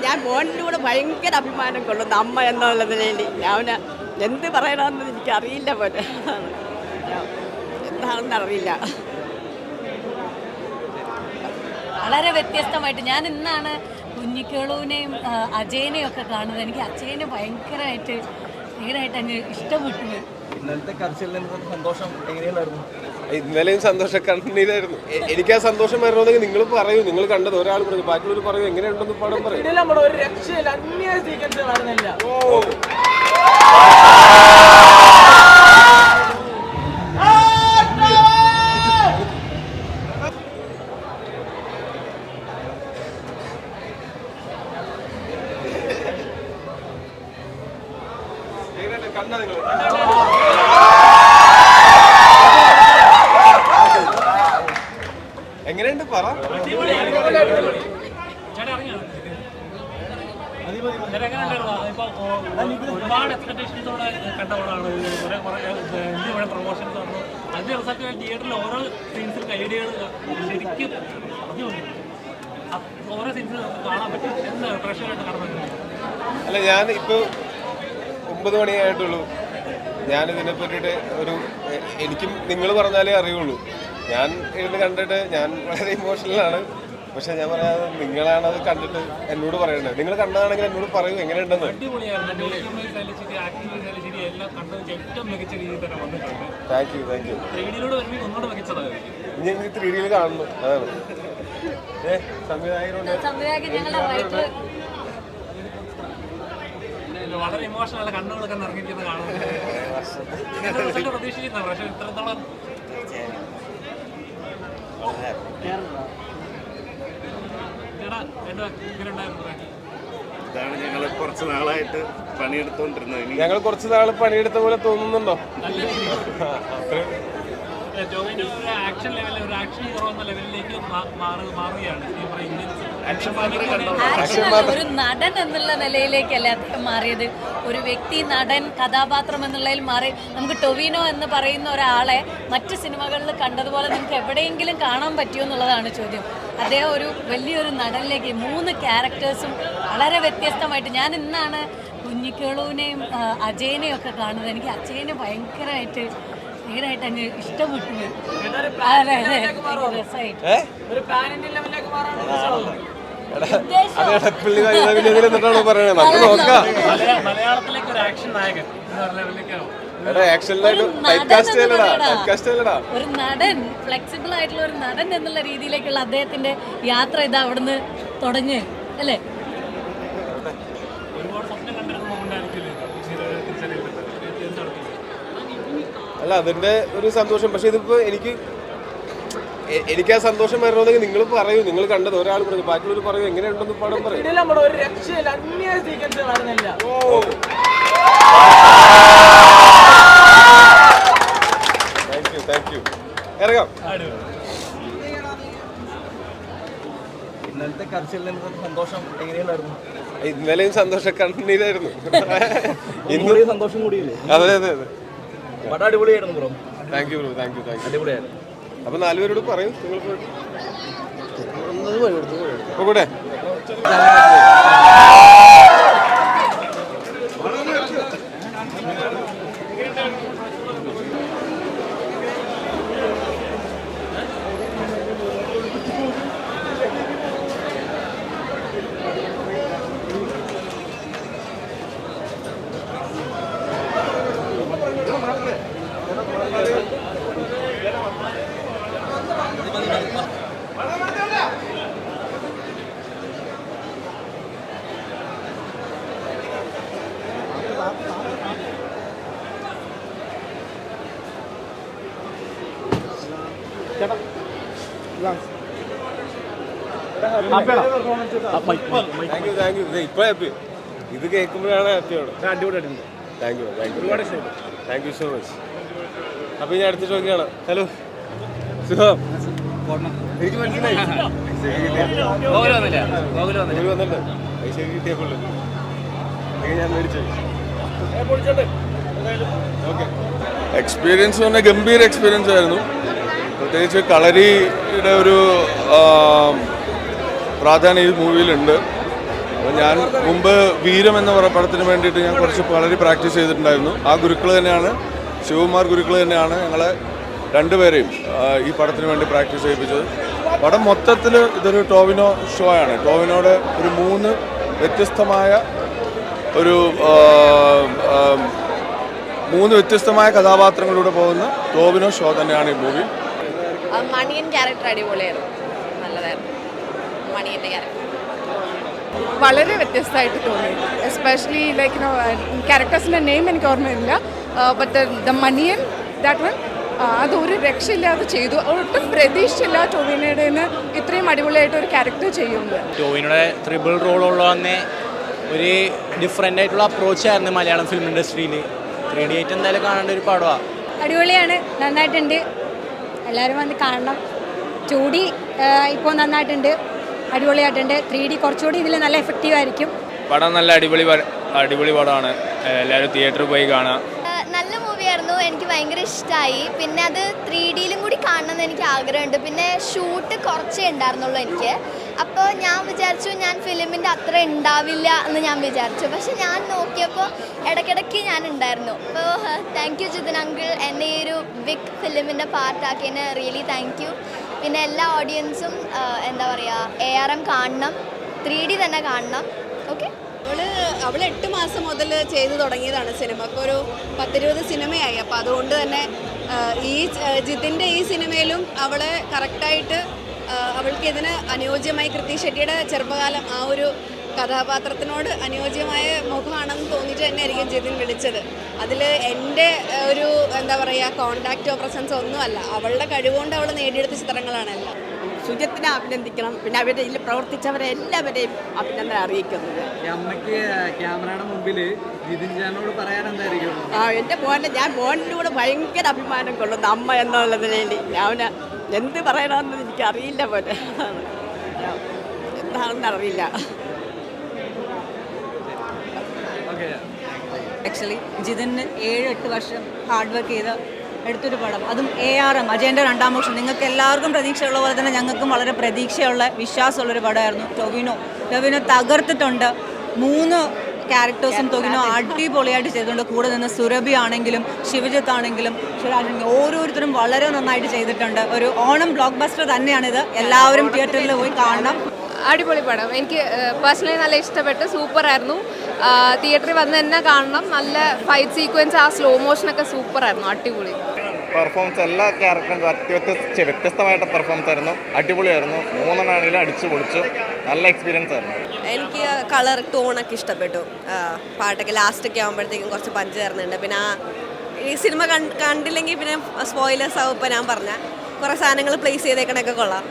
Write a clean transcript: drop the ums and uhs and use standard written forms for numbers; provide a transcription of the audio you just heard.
ഞാൻ മോൻ്റെ കൂടെ ഭയങ്കര അഭിമാനം കൊള്ളുന്നു അമ്മ എന്നുള്ളതിൽ. ഞാൻ എന്ത് പറയണമെന്ന് എനിക്കറിയില്ല പോലെ, എന്താണെന്ന് അറിയില്ല. വളരെ വ്യത്യസ്തമായിട്ട് ഞാൻ ഇന്നാണ് കുഞ്ഞിക്കേളുവിനെയും അജയനെയും ഒക്കെ കാണുന്നത്. എനിക്ക് അജയനെ ഭയങ്കരമായിട്ട് അങ്ങ് ഇഷ്ടപ്പെട്ടു. ഇന്നലത്തെ കരച്ചിലിൽ സന്തോഷം എങ്ങനെയുണ്ടായിരുന്നു? ഇന്നലെയും സന്തോഷം കണ്ണീരായിരുന്നു. എനിക്ക് ആ സന്തോഷം വരണമെങ്കിൽ നിങ്ങൾ പറയൂ, നിങ്ങൾ കണ്ടത് ഒരാൾ പറഞ്ഞു, ബാക്കിയുള്ളവർ പറയൂ എങ്ങനെയുണ്ടെന്ന് പടം പറയും. എങ്ങനെയുണ്ട് പറ. ഒരുപാട് എക്സ്പെക്ടേഷൻസോടെ കണ്ട പടമാണ്. കുറെ പ്രൊമോഷൻസ് വന്നു. അതിന്റെ റിസൾട്ട് തിയേറ്ററിൽ ഓരോ സീൻസിലും ഐഡിയകൾ ശരിക്കും ഓരോ സീൻസിൽ കാണാൻ പറ്റും. എന്ത് പ്രഷറായിട്ട് കാണാൻ പറ്റും? അല്ല, ഞാൻ ഇപ്പോൾ 9 മണിയായിട്ടുള്ളൂ. ഞാനിതിനെ പറ്റിയിട്ട് എനിക്കും നിങ്ങൾ പറഞ്ഞാലേ അറിയുള്ളൂ. ഞാൻ ഇരുന്ന് കണ്ടിട്ട് ഞാൻ വളരെ ഇമോഷണലാണ്. പക്ഷെ ഞാൻ പറയാതെ നിങ്ങളാണ് അത് കണ്ടിട്ട് എന്നോട് പറയേണ്ടത്. നിങ്ങൾ കണ്ടതാണെങ്കിൽ എന്നോട് പറയൂ എങ്ങനെയുണ്ടെന്ന്. Thank you. ഇനി എനിക്ക് 3Dയിൽ കാണുന്നു. അതാണ് സംവിധായകരുണ്ട്. വളരെ ഇമോഷണൽ കണ്ണുകളൊക്കെ നിറഞ്ഞിരിക്കുന്നത് കാണുന്നത് പ്രതീക്ഷിച്ചിരുന്ന. പക്ഷെ ഇത്രത്തോളം ഇതാണ് ഞങ്ങൾ കുറച്ച് നാളായിട്ട് പണിയെടുത്തോണ്ടിരുന്നത്. ഞങ്ങൾ കുറച്ച് നാൾ പണിയെടുത്ത പോലെ തോന്നുന്നുണ്ടോ? ജോവിന്റെ ഒരു ആക്ഷൻ ലെവലിൽ ഒരു ആക്ഷൻ ഹീറോ എന്ന ലെവലിലേക്ക് മാറുകയാണ്. ഒരു നടൻ എന്നുള്ള നിലയിലേക്കല്ല അദ്ദേഹം മാറിയത്. ഒരു വ്യക്തി, നടൻ, കഥാപാത്രം എന്നുള്ളതിൽ മാറി. നമുക്ക് ടൊവിനോ എന്ന് പറയുന്ന ഒരാളെ മറ്റ് സിനിമകളിൽ കണ്ടതുപോലെ നമുക്ക് എവിടെയെങ്കിലും കാണാൻ പറ്റുമോ എന്നുള്ളതാണ് ചോദ്യം. അദ്ദേഹം ഒരു വലിയൊരു നടനിലേക്ക് 3 ക്യാരക്ടേഴ്സും വളരെ വ്യത്യസ്തമായിട്ട്. ഞാൻ ഇന്നാണ് കുഞ്ഞിക്കേളുവിനെയും അജയനെയും ഒക്കെ കാണുന്നത്. എനിക്ക് അജയനെ ഭയങ്കരമായിട്ട് അങ്ങ് ഇഷ്ടപ്പെട്ടു. മലയാളത്തിലേക്ക് ഒരു ആക്ഷൻ നായകൻ ഒരു നടൻ, ഫ്ലെക്സിബിൾ ആയിട്ടുള്ള ഒരു നടൻ എന്നുള്ള രീതിയിലേക്കുള്ള അദ്ദേഹത്തിന്റെ യാത്ര ഇതാ അവിടുന്ന് തുടങ്ങി അല്ലേ? അല്ല, അതിന്റെ ഒരു സന്തോഷം. പക്ഷെ ഇതിപ്പോ എനിക്ക് ആ സന്തോഷം വരണമെങ്കിൽ നിങ്ങൾ പറയൂ, നിങ്ങൾ കണ്ടത് ഒരാൾ പറഞ്ഞു, ബാക്കിയുള്ളവർ പറയൂ എങ്ങനെയുണ്ടെന്ന് പടം പറയും. Thank you. ഇറങ്ങാം. ഇന്നലത്തെ കരച്ചിലിൽ സന്തോഷം എങ്ങനെയുണ്ടായിരുന്നു? ഇന്നലെയും സന്തോഷം കണ്ണീരായിരുന്നു. ഇന്നലെ സന്തോഷം കൂടിയില്ലേ? അതെ അതെ അതെ. പടം അടിപൊളിയായിരുന്നു bro. Thank you bro. Thank you. അടിപൊളിയായിരുന്നു. അപ്പൊ 4 പേരോട് പറയൂ. നിങ്ങൾ കൂടെ ഇപ്പൊ ഹാപ്പി. ഇത് കേൾക്കുമ്പോഴാണ് ഹാപ്പിയാണ്. Thank you. Thank you so much. അപ്പൊ ഞാൻ അടുത്ത ചോദിക്കുകയാണ്. ഹലോ സുഖം? എനിക്ക് മനസ്സിലായി. വന്നിട്ട് പൈസ കിട്ടിയപ്പോഴും ഞാൻ മേടിച്ചു. ഓക്കെ. എക്സ്പീരിയൻസ് പറഞ്ഞാൽ ഗംഭീര എക്സ്പീരിയൻസ് ആയിരുന്നു. പ്രത്യേകിച്ച് കളരിയുടെ ഒരു പ്രാധാന്യം ഈ മൂവിയിലുണ്ട്. അപ്പോൾ ഞാൻ മുമ്പ് വീരം എന്ന പടത്തിന് വേണ്ടിയിട്ട് ഞാൻ കുറച്ച് കളരി പ്രാക്ടീസ് ചെയ്തിട്ടുണ്ടായിരുന്നു. ആ ഗുരുക്കൾ തന്നെയാണ്, ശിവകുമാർ ഗുരുക്കൾ തന്നെയാണ് ഞങ്ങളെ രണ്ടുപേരെയും ഈ പടത്തിന് വേണ്ടി പ്രാക്ടീസ് ചെയ്യിപ്പിച്ചത്. പടം മൊത്തത്തിൽ ഇതൊരു ടോവിനോ ഷോ ആണ്. ടോവിനോയുടെ ഒരു 3 വ്യത്യസ്തമായ കഥാപാത്രങ്ങളിലൂടെ പോകുന്ന ടോവിനോ ഷോ തന്നെയാണ് ഈ മൂവി. മണിയൻ ക്യാരക്ടർ അടിപൊളിയായിരുന്നു, നല്ലതായിരുന്നു മണിയൻ്റെ ക്യാരക്ടർ. വളരെ വ്യത്യസ്തമായിട്ട് തോന്നി. എസ്പെഷ്യലി ലൈക്ക് ക്യാരക്ടേഴ്സിൻ്റെ നെയിം എനിക്ക് ഓർമ്മയില്ല, but the Maniyan that one അതൊരു രക്ഷയില്ലാതെ ചെയ്തു. ഒട്ടും പ്രതീക്ഷിച്ചില്ല ടോവിനോയുടെ ഇത്രയും അടിപൊളിയായിട്ട് ഒരു ക്യാരക്ടർ ചെയ്യുന്നത്. ടോവിനോയുടെ ട്രിപ്പിൾ റോളുള്ള തന്നെ ഒരു ഡിഫറെൻ്റ് ആയിട്ടുള്ള അപ്രോച്ചായിരുന്നു മലയാളം ഫിലിം ഇൻഡസ്ട്രിയിൽ. 3D ആയിട്ട് എന്തായാലും കാണേണ്ട ഒരു പടമാണ്. അടിപൊളിയാണ്, നന്നായിട്ടുണ്ട്, എല്ലാവരും വന്ന് കാണണം. 2D ഇപ്പോൾ നന്നായിട്ടുണ്ട്, അടിപൊളിയായിട്ടുണ്ട്. 3D കുറച്ചുകൂടി ഇതിൽ നല്ല എഫക്റ്റീവ് ആയിരിക്കും. പടം നല്ല അടിപൊളി പടമാണ്, എല്ലാവരും തിയേറ്ററിൽ പോയി കാണാം. നല്ല മൂവിയായിരുന്നു, എനിക്ക് ഭയങ്കര ഇഷ്ടമായി. പിന്നെ അത് 3Dയിലും കൂടി കാണണമെന്ന് എനിക്ക് ആഗ്രഹമുണ്ട്. പിന്നെ ഷൂട്ട് കുറച്ചേ ഉണ്ടായിരുന്നുള്ളൂ എനിക്ക്. അപ്പോൾ ഞാൻ വിചാരിച്ചു ഞാൻ ഫിലിമിൻ്റെ അത്ര ഉണ്ടാവില്ല എന്ന് ഞാൻ വിചാരിച്ചു. പക്ഷെ ഞാൻ നോക്കിയപ്പോൾ ഇടയ്ക്കിടയ്ക്ക് ഞാൻ ഉണ്ടായിരുന്നു. അപ്പോൾ താങ്ക് യു ജിതിൻ അങ്കിൾ, എന്നെ ഈ ഒരു ബിഗ് ഫിലിമിൻ്റെ പാർട്ടാക്കിയതിന് റിയലി താങ്ക് യു. പിന്നെ എല്ലാ ഓഡിയൻസും എന്താ പറയുക, ARM കാണണം, 3D തന്നെ കാണണം. ഓക്കെ. അവൾ 8 മാസം മുതൽ ചെയ്തു തുടങ്ങിയതാണ് സിനിമ. ഇപ്പോൾ ഒരു 10-20 സിനിമയായി. അപ്പോൾ അതുകൊണ്ട് തന്നെ ഈ ജിതിൻ്റെ ഈ സിനിമയിലും അവളെ കറക്റ്റായിട്ട് അവൾക്ക് ഇതിന് അനുയോജ്യമായി, കൃതി ഷെട്ടിയുടെ ചെറുപ്പകാലം ആ ഒരു കഥാപാത്രത്തിനോട് അനുയോജ്യമായ മുഖമാണെന്ന് തോന്നിയിട്ട് തന്നെ ആയിരിക്കും ജിതിൻ വിളിച്ചത്. അതിൽ എൻ്റെ ഒരു എന്താ പറയുക കോണ്ടാക്റ്റോ പ്രസൻസോ ഒന്നുമല്ല, അവളുടെ കഴിവുകൊണ്ട് അവൾ നേടിയെടുത്ത ചിത്രങ്ങളാണല്ലോ. സുജത്തിനെ അഭിനന്ദിക്കണം. പിന്നെ അവരുടെ ഇതിൽ പ്രവർത്തിച്ചവരെ എല്ലാവരെയും അഭിനന്ദനം അറിയിക്കുന്നത്. അമ്മയ്ക്ക് ക്യാമറയുടെ മുമ്പിൽ ജിതിൻ ചേട്ടനോട് പറയാൻ എന്തായിരിക്കും? എൻ്റെ ഞാൻ മോനിലൂടെ ഭയങ്കര അഭിമാനം കൊള്ളുന്നു അമ്മ എന്നുള്ളതിൽ. ഞാൻ എന്ത് പറയണമെന്ന് എനിക്കറിയില്ല പോലെ, എന്താണെന്ന് അറിയില്ല. ആക്ച്വലി ജിതിന് 7-8 വർഷം ഹാർഡ് വർക്ക് ചെയ്ത് എടുത്തൊരു പടം, അതും ARM അജയൻ്റെ 2ാം വർഷം. നിങ്ങൾക്ക് എല്ലാവർക്കും പ്രതീക്ഷയുള്ള പോലെ തന്നെ ഞങ്ങൾക്കും വളരെ പ്രതീക്ഷയുള്ള വിശ്വാസമുള്ളൊരു പടമായിരുന്നു. ടൊവിനോ തകർത്തിട്ടുണ്ട്. 3 ക്യാരക്ടേഴ്സും ടൊവിനോ അടിപൊളിയായിട്ട് ചെയ്തിട്ടുണ്ട്. കൂടെ നിന്ന് സുരഭി ആണെങ്കിലും ശിവജിത്ത് ആണെങ്കിലും ഓരോരുത്തരും വളരെ നന്നായിട്ട് ചെയ്തിട്ടുണ്ട്. ഒരു ഓണം ബ്ലോക്ക് ബസ്റ്റർ തന്നെയാണിത്. എല്ലാവരും തിയേറ്ററിൽ പോയി കാണണം. അടിപൊളി പടം, എനിക്ക് പേഴ്സണലി നല്ല ഇഷ്ടപ്പെട്ടു. സൂപ്പറായിരുന്നു. തിയേറ്ററിൽ വന്ന് തന്നെ കാണണം. നല്ല ഫൈറ്റ് സീക്വൻസ്, ആ സ്ലോ മോഷനൊക്കെ സൂപ്പറായിരുന്നു, അടിപൊളി. പെർഫോമൻസ് എല്ലാ ക്യാരക്ടറും വ്യത്യസ്തമായിട്ട് പെർഫോമൻസ് ആയിരുന്നു, അടിപൊളിയായിരുന്നു. 3 ആണെങ്കിലും അടിച്ചു പൊളിച്ചു, നല്ല എക്സ്പീരിയൻസ് ആയിരുന്നു. എനിക്ക് കളർ ടോണൊക്കെ ഇഷ്ടപ്പെട്ടു. പാട്ടൊക്കെ ലാസ്റ്റൊക്കെ ആകുമ്പോഴത്തേക്കും കുറച്ച് പഞ്ച് ചേർന്നുണ്ട്. പിന്നെ ഈ സിനിമ കണ്ടില്ലെങ്കിൽ പിന്നെ സ്പോയിലേഴ്സ് ആവും. ഇപ്പോൾ ഞാൻ പറഞ്ഞ കുറേ സാധനങ്ങൾ പ്ലേസ് ചെയ്തേക്കണൊക്കെ കൊള്ളാം.